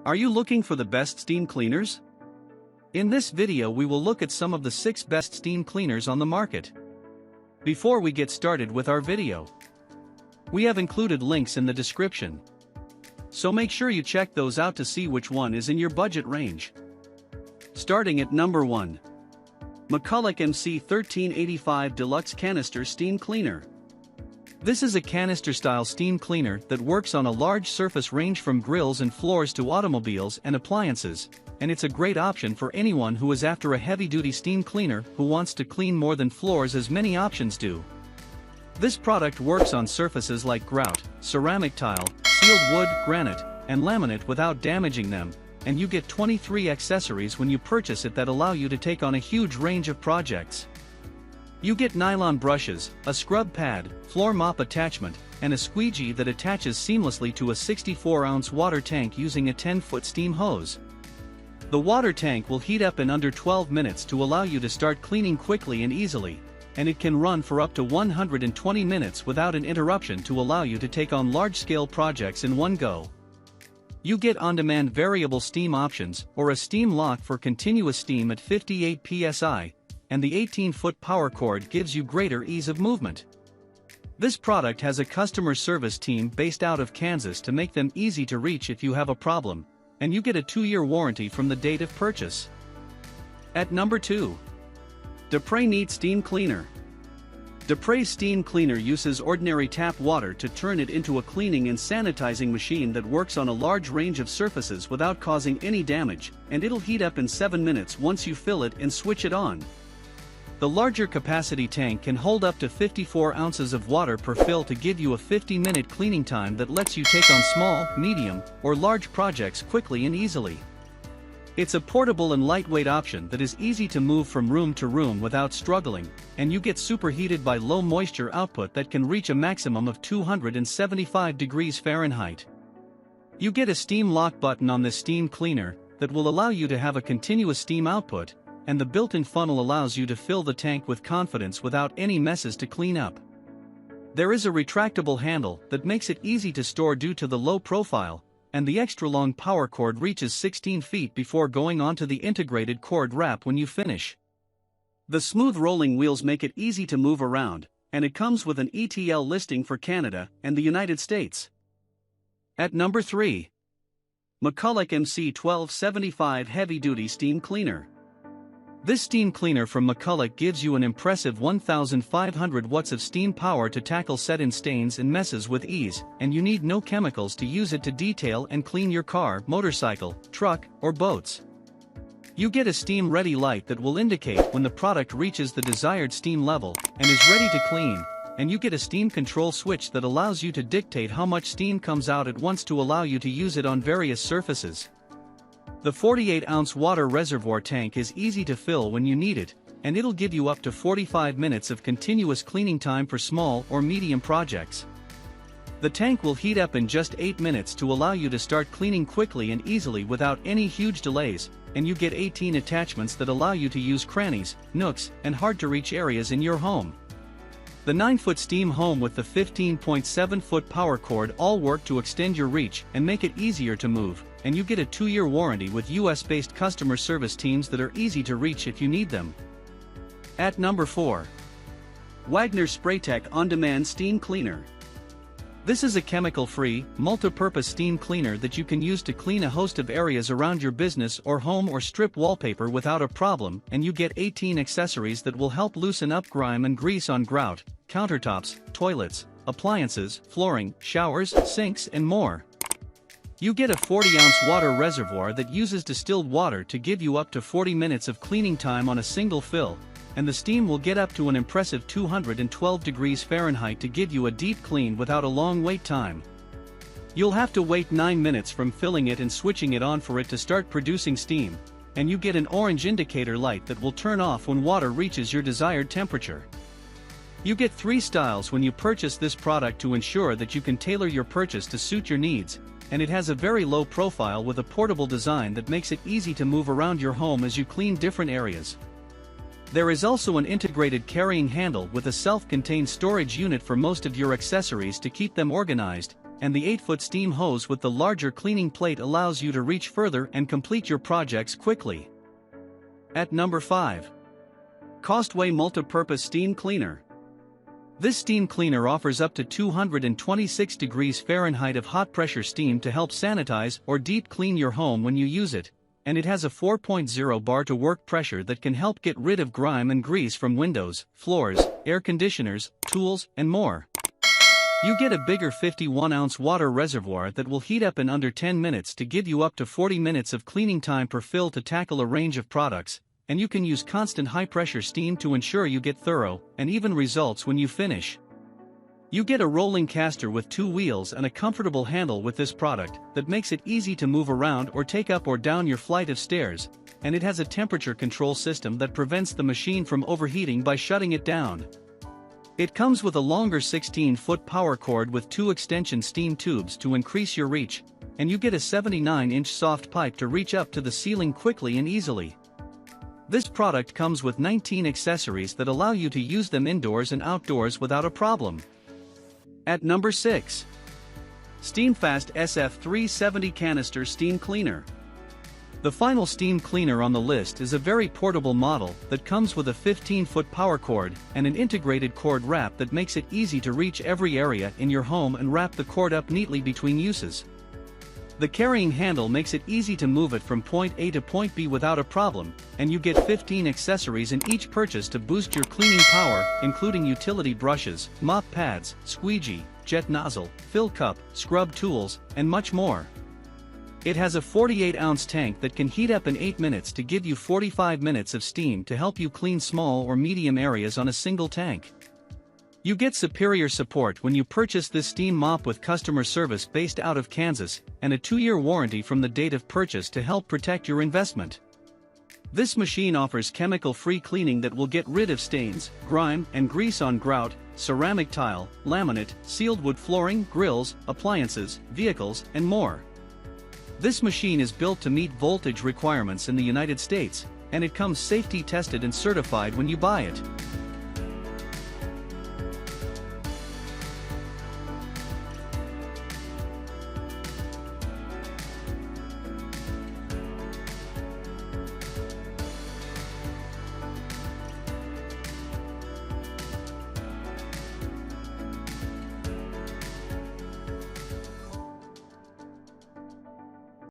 Are you looking for the best steam cleaners? In this video we will look at some of the 6 best steam cleaners on the market. Before we get started with our video, we have included links in the description, so make sure you check those out to see which one is in your budget range. Starting at number 1. McCulloch MC 1385 Deluxe Canister Steam Cleaner. This is a canister-style steam cleaner that works on a large surface range from grills and floors to automobiles and appliances, and it's a great option for anyone who is after a heavy-duty steam cleaner who wants to clean more than floors, as many options do. This product works on surfaces like grout, ceramic tile, sealed wood, granite, and laminate without damaging them, and you get 23 accessories when you purchase it that allow you to take on a huge range of projects. You get nylon brushes, a scrub pad, floor mop attachment, and a squeegee that attaches seamlessly to a 64-ounce water tank using a 10-foot steam hose. The water tank will heat up in under 12 minutes to allow you to start cleaning quickly and easily, and it can run for up to 120 minutes without an interruption to allow you to take on large-scale projects in one go. You get on-demand variable steam options or a steam lock for continuous steam at 58 psi, and the 18-foot power cord gives you greater ease of movement. This product has a customer service team based out of Kansas to make them easy to reach if you have a problem, and you get a 2-year warranty from the date of purchase. At number 2. Dupray Neat Steam Cleaner. Dupray's steam cleaner uses ordinary tap water to turn it into a cleaning and sanitizing machine that works on a large range of surfaces without causing any damage, and it'll heat up in 7 minutes once you fill it and switch it on. The larger capacity tank can hold up to 54 ounces of water per fill to give you a 50-minute cleaning time that lets you take on small, medium, or large projects quickly and easily. It's a portable and lightweight option that is easy to move from room to room without struggling, and you get superheated by low moisture output that can reach a maximum of 275 degrees Fahrenheit. You get a steam lock button on this steam cleaner that will allow you to have a continuous steam output, and the built-in funnel allows you to fill the tank with confidence without any messes to clean up. There is a retractable handle that makes it easy to store due to the low profile, and the extra-long power cord reaches 16 feet before going onto the integrated cord wrap when you finish. The smooth rolling wheels make it easy to move around, and it comes with an ETL listing for Canada and the United States. At number 3. McCulloch MC 1275 Heavy Duty Steam Cleaner. This steam cleaner from McCulloch gives you an impressive 1,500 watts of steam power to tackle set-in stains and messes with ease, and you need no chemicals to use it to detail and clean your car, motorcycle, truck, or boats. You get a steam-ready light that will indicate when the product reaches the desired steam level and is ready to clean, and you get a steam control switch that allows you to dictate how much steam comes out at once to allow you to use it on various surfaces. The 48-ounce water reservoir tank is easy to fill when you need it, and it'll give you up to 45 minutes of continuous cleaning time for small or medium projects. The tank will heat up in just 8 minutes to allow you to start cleaning quickly and easily without any huge delays, and you get 18 attachments that allow you to use crannies, nooks, and hard-to-reach areas in your home. The 9-foot steam hose with the 15.7-foot power cord all work to extend your reach and make it easier to move, and you get a 2-year warranty with US-based customer service teams that are easy to reach if you need them. At number 4. Wagner Spraytech On-Demand Steam Cleaner. This is a chemical-free, multipurpose steam cleaner that you can use to clean a host of areas around your business or home or strip wallpaper without a problem, and you get 18 accessories that will help loosen up grime and grease on grout, countertops, toilets, appliances, flooring, showers, sinks, and more. You get a 40-ounce water reservoir that uses distilled water to give you up to 40 minutes of cleaning time on a single fill, and the steam will get up to an impressive 212 degrees Fahrenheit to give you a deep clean without a long wait time. You'll have to wait 9 minutes from filling it and switching it on for it to start producing steam, and you get an orange indicator light that will turn off when water reaches your desired temperature. You get 3 styles when you purchase this product to ensure that you can tailor your purchase to suit your needs, and it has a very low profile with a portable design that makes it easy to move around your home as you clean different areas. There is also an integrated carrying handle with a self-contained storage unit for most of your accessories to keep them organized, and the 8-foot steam hose with the larger cleaning plate allows you to reach further and complete your projects quickly. At number 5. Costway Multipurpose Steam Cleaner. This steam cleaner offers up to 226 degrees Fahrenheit of hot pressure steam to help sanitize or deep clean your home when you use it, and it has a 4.0 bar to work pressure that can help get rid of grime and grease from windows, floors, air conditioners, tools, and more. You get a bigger 51-ounce water reservoir that will heat up in under 10 minutes to give you up to 40 minutes of cleaning time per fill to tackle a range of products, and you can use constant high-pressure steam to ensure you get thorough and even results when you finish. You get a rolling caster with 2 wheels and a comfortable handle with this product that makes it easy to move around or take up or down your flight of stairs, and it has a temperature control system that prevents the machine from overheating by shutting it down. It comes with a longer 16-foot power cord with 2 extension steam tubes to increase your reach, and you get a 79-inch soft pipe to reach up to the ceiling quickly and easily. This product comes with 19 accessories that allow you to use them indoors and outdoors without a problem. At number 6. Steamfast SF370 Canister Steam Cleaner. The final steam cleaner on the list is a very portable model that comes with a 15-foot power cord and an integrated cord wrap that makes it easy to reach every area in your home and wrap the cord up neatly between uses. The carrying handle makes it easy to move it from point A to point B without a problem, and you get 15 accessories in each purchase to boost your cleaning power, including utility brushes, mop pads, squeegee, jet nozzle, fill cup, scrub tools, and much more. It has a 48-ounce tank that can heat up in 8 minutes to give you 45 minutes of steam to help you clean small or medium areas on a single tank. You get superior support when you purchase this steam mop with customer service based out of Kansas and a 2-year warranty from the date of purchase to help protect your investment. This machine offers chemical-free cleaning that will get rid of stains, grime, and grease on grout, ceramic tile, laminate, sealed wood flooring, grills, appliances, vehicles, and more. This machine is built to meet voltage requirements in the United States, and it comes safety tested and certified when you buy it.